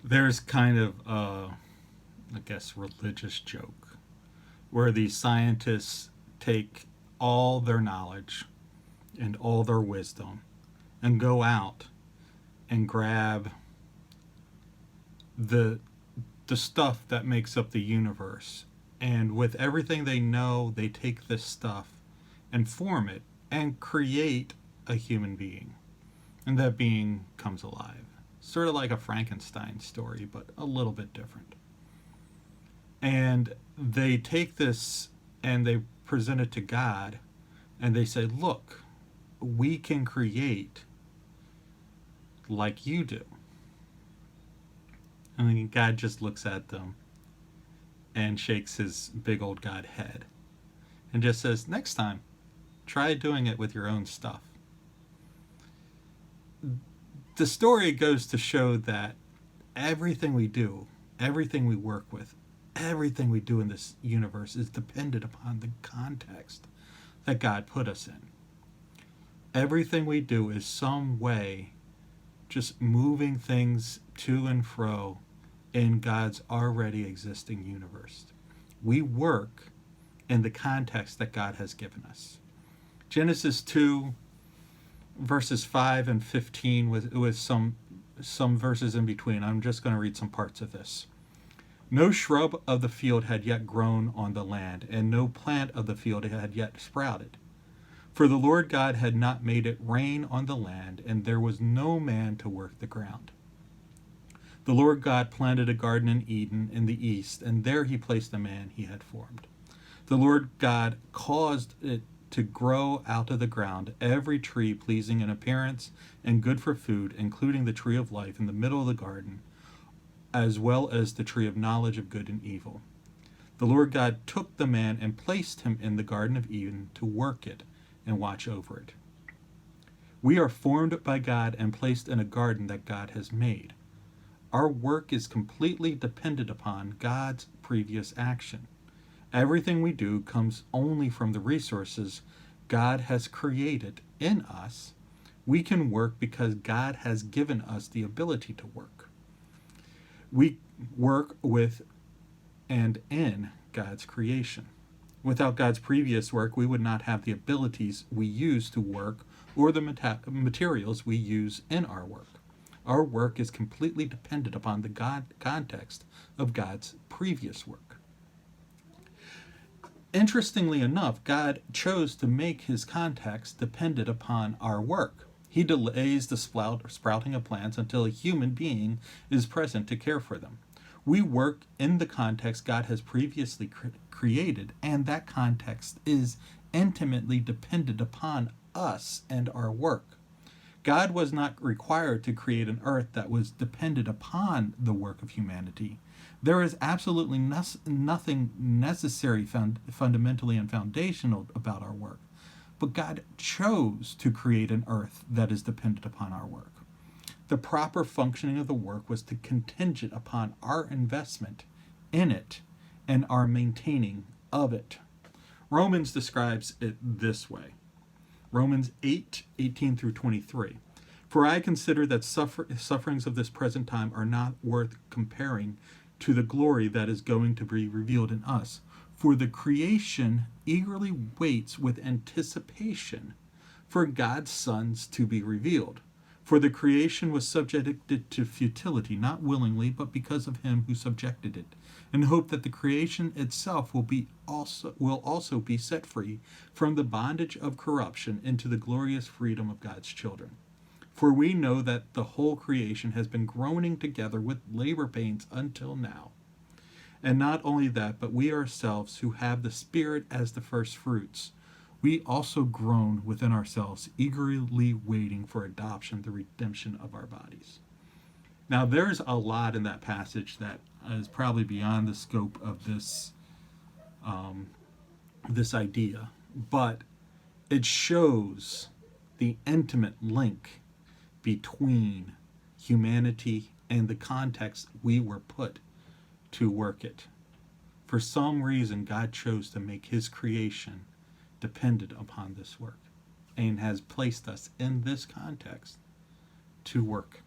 There's kind of I guess, religious joke where these scientists take all their knowledge and all their wisdom and go out and grab the the stuff that makes up the universe. And with everything they know, they take this stuff and form it and create a human being. And that being comes alive. Sort of like a Frankenstein story, but a little bit different. And they take this and they present it to God and they say, look, we can create like you do. And then God just looks at them and shakes his big old God head and just says, next time, try doing it with your own stuff. The story goes to show that everything we do, everything we work with, everything we do in this universe is dependent upon the context that God put us in. Everything we do is some way just moving things to and fro in God's already existing universe. We work in the context that God has given us. Genesis 2, verses 5 and 15, with some verses in between. I'm just going to read some parts of this. No shrub of the field had yet grown on the land, and no plant of the field had yet sprouted. For the Lord God had not made it rain on the land, and there was no man to work the ground. The Lord God planted a garden in Eden in the east, and there he placed the man he had formed. The Lord God caused it to grow out of the ground every tree pleasing in appearance and good for food, including the tree of life in the middle of the garden, as well as the tree of knowledge of good and evil. The Lord God took the man and placed him in the Garden of Eden to work it and watch over it. We are formed by God and placed in a garden that God has made. Our work is completely dependent upon God's previous action. Everything we do comes only from the resources God has created in us. We can work because God has given us the ability to work. We work with and in God's creation. Without God's previous work, we would not have the abilities we use to work or the materials we use in our work. Our work is completely dependent upon the context of God's previous work. Interestingly enough, God chose to make his context dependent upon our work. He delays the sprouting of plants until a human being is present to care for them. We work in the context God has previously created, and that context is intimately dependent upon us and our work. God was not required to create an earth that was dependent upon the work of humanity. There is absolutely nothing necessary fundamentally and foundational about our work. But God chose to create an earth that is dependent upon our work. The proper functioning of the work was to contingent upon our investment in it and our maintaining of it. Romans describes it this way. Romans 8:18 through 23. For I consider that sufferings of this present time are not worth comparing to the glory that is going to be revealed in us. For the creation eagerly waits with anticipation for God's sons to be revealed. For the creation was subjected to futility, not willingly, but because of him who subjected it, in hope that the creation itself will also be set free from the bondage of corruption into the glorious freedom of God's children. For we know that the whole creation has been groaning together with labor pains until now. And not only that, but we ourselves who have the Spirit as the first fruits, we also groan within ourselves, eagerly waiting for adoption, the redemption of our bodies. Now, there's a lot in that passage that is probably beyond the scope of this idea, but it shows the intimate link between humanity and the context we were put to work it. For some reason, God chose to make his creation dependent upon this work and has placed us in this context to work.